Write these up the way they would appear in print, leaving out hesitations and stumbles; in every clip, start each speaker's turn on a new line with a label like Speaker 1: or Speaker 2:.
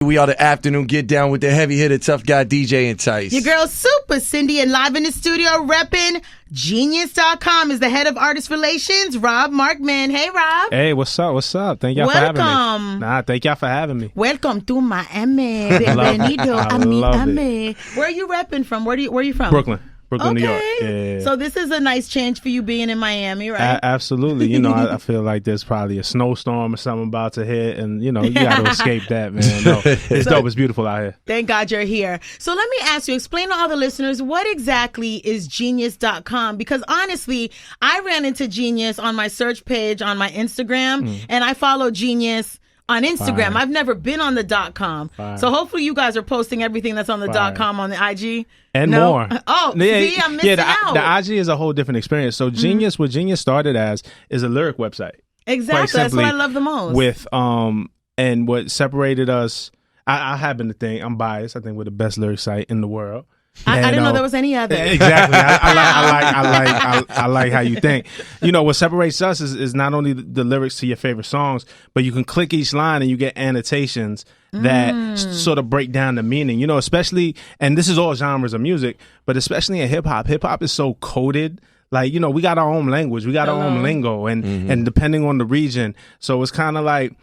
Speaker 1: We are the afternoon get down with the heavy hitter, tough guy DJ and Tice.
Speaker 2: Your girl Super Cindy, and live in the studio repping Genius.com is the head of artist relations, Rob Markman. Hey, Rob.
Speaker 3: Hey, what's up? What's up? Thank y'all for having me. Thank y'all for having me.
Speaker 2: Welcome to Miami. Bienvenido a Miami. Where are you repping from? Where are you from?
Speaker 3: Brooklyn,
Speaker 2: okay.
Speaker 3: New York. Yeah.
Speaker 2: So this is a nice change for you being in Miami, right?
Speaker 3: Absolutely. You know, I feel like there's probably a snowstorm or something about to hit, and you know, you got to escape that, man. No, it's dope. It's beautiful out here.
Speaker 2: Thank God you're here. So let me ask you, explain to all the listeners, what exactly is Genius.com? Because honestly, I ran into Genius on my search page on my Instagram, and I follow Genius on Instagram. I've never been on the .com. So hopefully you guys are posting everything that's on the .com on the IG.
Speaker 3: And more.
Speaker 2: Oh, see, I'm missing out.
Speaker 3: The IG is a whole different experience. So Genius, what Genius started as is a lyric website.
Speaker 2: Exactly. That's what I love the most.
Speaker 3: With and what separated us, I happen to think, I'm biased, I think we're the best lyric site in the world.
Speaker 2: I didn't know there was any other.
Speaker 3: Exactly. I like how you think. You know, what separates us is not only the lyrics to your favorite songs, but you can click each line and you get annotations that sort of break down the meaning. You know, especially, and this is all genres of music, but especially in hip hop. Hip hop is so coded. Like, you know, we got our own language, we got our own lingo, and depending on the region, so it's kind of like,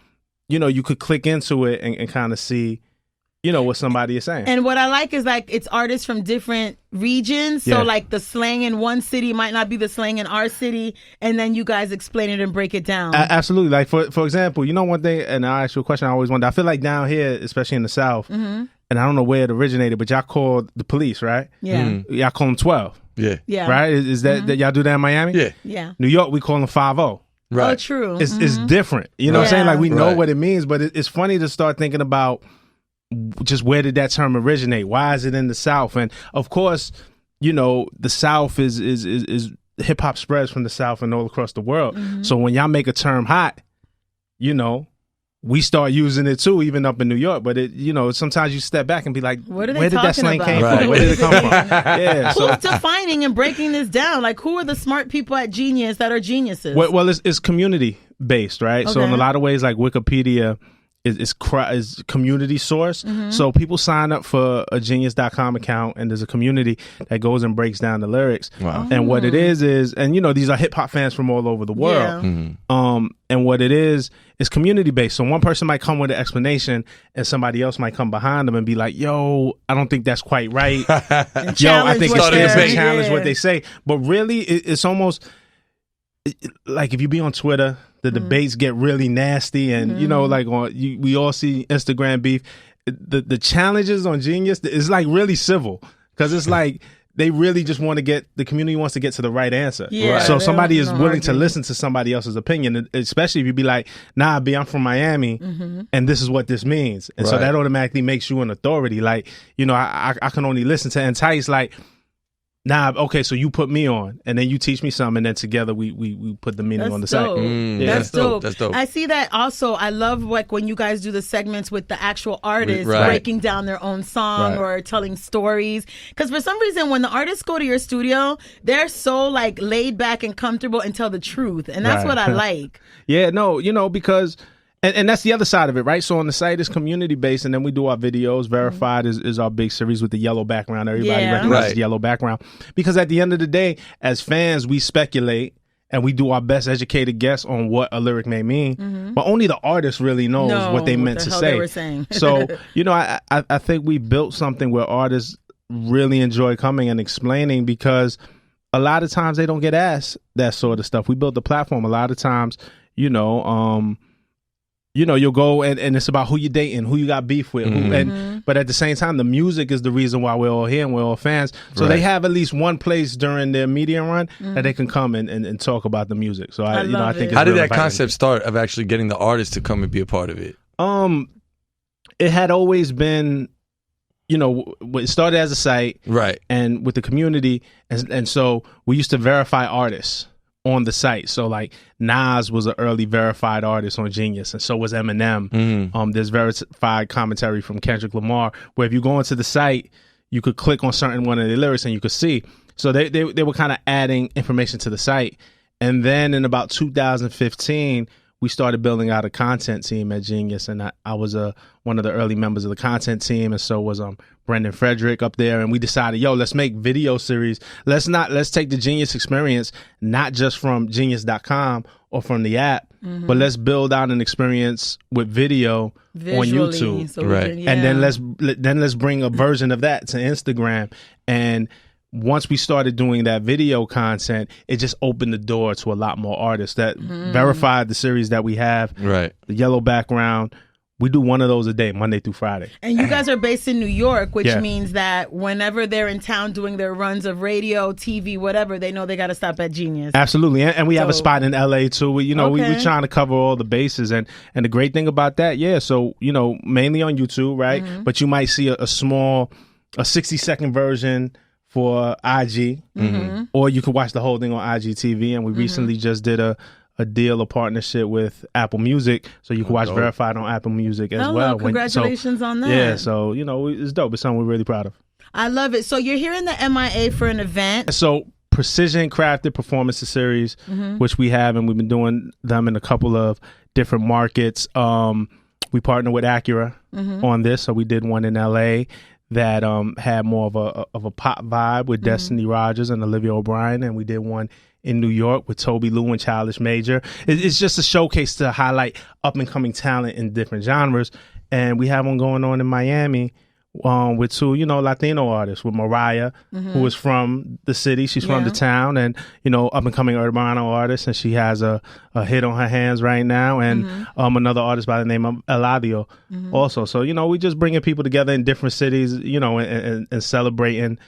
Speaker 3: you know, you could click into it and kind of see, you know, what somebody is saying.
Speaker 2: And what I like is, like, it's artists from different regions. So like the slang in one city might not be the slang in our city, and then you guys explain it and break it down.
Speaker 3: Absolutely. Like for example, you know, one thing, and I'll ask you a question I always wonder. I feel like down here, especially in the South, and I don't know where it originated, but y'all call the police, right?
Speaker 2: Yeah.
Speaker 3: Y'all call them 12.
Speaker 2: Yeah.
Speaker 3: Right? Is that y'all do that in Miami?
Speaker 1: Yeah.
Speaker 2: Yeah.
Speaker 3: New York, we call them 5-0.
Speaker 1: Right.
Speaker 2: Oh, true.
Speaker 3: It's different. You know what I'm saying? Like, we know what it means, but it's funny to start thinking about just where did that term originate? Why is it in the South? And of course, you know, the South is hip hop spreads from the South and all across the world. So when y'all make a term hot, you know, we start using it too, even up in New York. But it, you know, sometimes you step back and be like, where did that slang came from? Where did it come from? Yeah.
Speaker 2: Who's defining and breaking this down? Like, who are the smart people at Genius that are geniuses?
Speaker 3: Well, it's community based, right? Okay. So in a lot of ways, like Wikipedia is community source. So people sign up for a Genius.com account, and there's a community that goes and breaks down the lyrics.
Speaker 1: Wow.
Speaker 3: And what it is, and you know, these are hip hop fans from all over the world. And what it is community based. So one person might come with an explanation, and somebody else might come behind them and be like, yo, I don't think that's quite right. Yo, I think it's fair to challenge what they say. But really, it's almost like if you be on Twitter, the debates get really nasty, and you know, like we all see Instagram beef. The challenges on Genius is like really civil, because it's like they really just want to get, the community wants to get to the right answer.
Speaker 2: Yeah,
Speaker 3: so somebody is willing to listen to somebody else's opinion, especially if you be like, nah, B, I'm from Miami, and this is what this means, and so that automatically makes you an authority. Like, you know, I can only listen to Entice, like, nah, okay, so you put me on, and then you teach me something, and then together we put the meaning on the site.
Speaker 2: That's dope.
Speaker 1: That's dope.
Speaker 2: I see that also. I love, like, when you guys do the segments with the actual artists breaking down their own song or telling stories. Because for some reason, when the artists go to your studio, they're so, like, laid back and comfortable and tell the truth, and that's what I like.
Speaker 3: Yeah, no, you know, because And that's the other side of it, right? So on the site is community-based, and then we do our videos. Verified is our big series with the yellow background. Everybody recognizes the yellow background. Because at the end of the day, as fans, we speculate, and we do our best educated guess on what a lyric may mean. But only the artist really knows what they meant to say.
Speaker 2: They were saying.
Speaker 3: So, you know, I think we built something where artists really enjoy coming and explaining, because a lot of times they don't get asked that sort of stuff. We built the platform. A lot of times, you know, you'll go and it's about who you're dating, who you got beef with. But at the same time, the music is the reason why we're all here and we're all fans. So they have at least one place during their media run that they can come and talk about the music. So I think it's
Speaker 1: how did
Speaker 3: really
Speaker 1: that concept start of actually getting the artists to come and be a part of it?
Speaker 3: It had always been, you know, it started as a site, right? And with the community, and so we used to verify artists on the site. So like Nas was an early verified artist on Genius, and so was Eminem. There's verified commentary from Kendrick Lamar, where if you go into the site, you could click on certain one of the lyrics and you could see. So they were kind of adding information to the site. And then in about 2015, we started building out a content team at Genius, and I was one of the early members of the content team, and so was Brendan Frederick up there, and we decided, let's make video series. Let's take the Genius experience not just from Genius.com or from the app, but let's build out an experience with video
Speaker 2: visually,
Speaker 3: on YouTube,
Speaker 2: so
Speaker 1: right?
Speaker 3: And then let's bring a version of that to Instagram. And once we started doing that video content, it just opened the door to a lot more artists that verified the series that we have.
Speaker 1: Right.
Speaker 3: The yellow background. We do one of those a day, Monday through Friday.
Speaker 2: And you guys are based in New York, which means that whenever they're in town doing their runs of radio, TV, whatever, they know they got to stop at Genius.
Speaker 3: Absolutely. And we have a spot in LA too. We're trying to cover all the bases. And the great thing about that, so, mainly on YouTube, right? But you might see a 60-second version for IG, or you can watch the whole thing on IGTV. And we recently just did a partnership with Apple Music, so you can watch Verified on Apple Music as well.
Speaker 2: Congratulations on that.
Speaker 3: Yeah, so it's dope. It's something we're really proud of.
Speaker 2: I love it. So you're here in the MIA for an event.
Speaker 3: So Precision Crafted Performance Series, which we have, and we've been doing them in a couple of different markets. We partner with Acura on this, so we did one in LA that had more of a pop vibe with Destiny Rogers and Olivia O'Brien, and we did one in New York with Toby Lou and Childish Major. It's just a showcase to highlight up-and-coming talent in different genres. And we have one going on in Miami with two, Latino artists, with Mariah, who is from the city. She's from the town, and, up-and-coming urbano artist, and she has a hit on her hands right now. And another artist by the name of Eladio also. So, we just bringing people together in different cities, and celebrating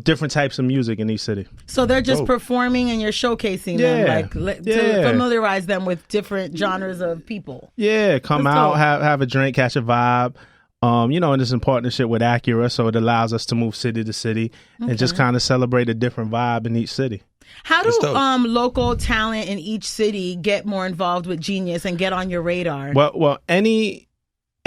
Speaker 3: different types of music in each city.
Speaker 2: So they're just performing and you're showcasing them, to familiarize them with different genres of people. Yeah,
Speaker 3: come out, have a drink, catch a vibe. And it's in partnership with Acura, so it allows us to move city to city and just kind of celebrate a different vibe in each city.
Speaker 2: How do local talent in each city get more involved with Genius and get on your radar?
Speaker 3: Well, any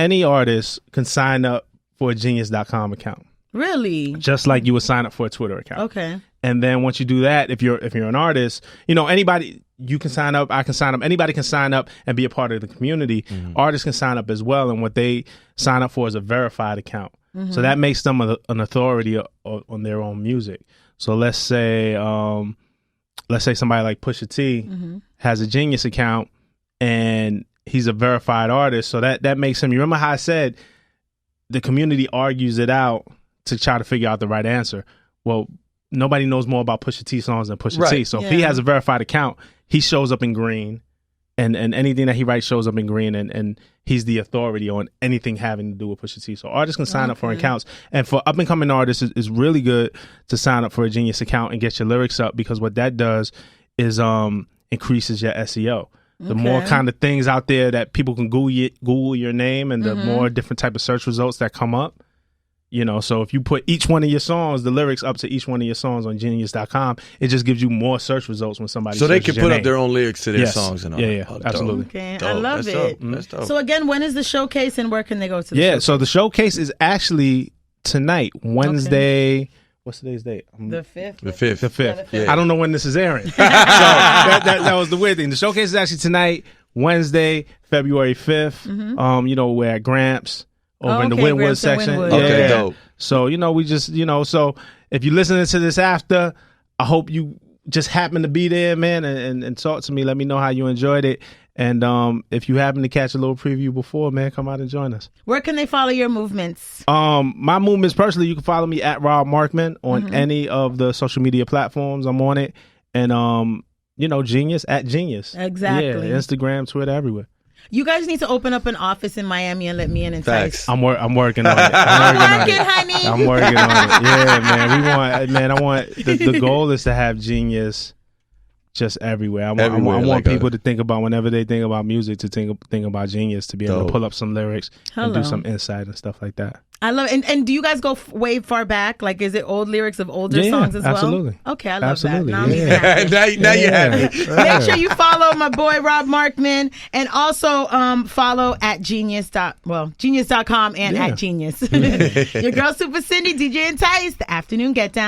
Speaker 3: artist can sign up for a Genius.com account.
Speaker 2: Really?
Speaker 3: Just like you would sign up for a Twitter account.
Speaker 2: Okay.
Speaker 3: And then once you do that, if you're an artist, anybody, you can sign up, I can sign up, anybody can sign up and be a part of the community. Artists can sign up as well, and what they sign up for is a verified account. So that makes them an authority on their own music. So let's say somebody like Pusha T has a Genius account and he's a verified artist. So that makes him, you remember how I said the community argues it out to try to figure out the right answer. Well, nobody knows more about Pusha T songs than Pusha T. So if he has a verified account, he shows up in green, and anything that he writes shows up in green, and he's the authority on anything having to do with Pusha T. So artists can sign up for accounts. And for up-and-coming artists, it's really good to sign up for a Genius account and get your lyrics up, because what that does is increases your SEO. The more kind of things out there that people can Google your name, and the more different type of search results that come up. So if you put each one of your songs, the lyrics up to each one of your songs on Genius.com, it just gives you more search results when somebody
Speaker 1: So they can put
Speaker 3: up
Speaker 1: their own lyrics to their songs and all that.
Speaker 3: Yeah, absolutely.
Speaker 2: Okay, I love it.
Speaker 1: That's dope.
Speaker 2: So again, when is the showcase and where can they go to the showcase?
Speaker 3: So the showcase is actually tonight, Wednesday. What's today's date?
Speaker 2: The 5th.
Speaker 1: The 5th.
Speaker 3: Yeah. I don't know when this is airing. So that was the weird thing. The showcase is actually tonight, Wednesday, February 5th. We're at Gramps. Over in the Wynwood section.
Speaker 1: Okay, dope.
Speaker 3: So, we just, so if you're listening to this after, I hope you just happen to be there, man, and talk to me. Let me know how you enjoyed it. And if you happen to catch a little preview before, man, come out and join us.
Speaker 2: Where can they follow your movements?
Speaker 3: My movements, personally, you can follow me at Rob Markman on any of the social media platforms. I'm on it. And, Genius at Genius.
Speaker 2: Exactly.
Speaker 3: Yeah, Instagram, Twitter, everywhere.
Speaker 2: You guys need to open up an office in Miami and let me in and Tice.
Speaker 3: I'm working on it.
Speaker 2: honey.
Speaker 3: I'm working on it. Yeah, man. I want the goal is to have Genius just everywhere. I want people to think about, whenever they think about music, to think about Genius, to be able to pull up some lyrics and do some insight and stuff like that.
Speaker 2: I love it. And do you guys go way far back? Like, is it old lyrics of older songs as well?
Speaker 3: Absolutely.
Speaker 2: Okay, I love that.
Speaker 3: Now
Speaker 1: you're happy.
Speaker 2: Make sure you follow my boy Rob Markman, and also follow at Genius.com and at Genius. Your girl Super Cindy, DJ and Tice, the Afternoon Get Down.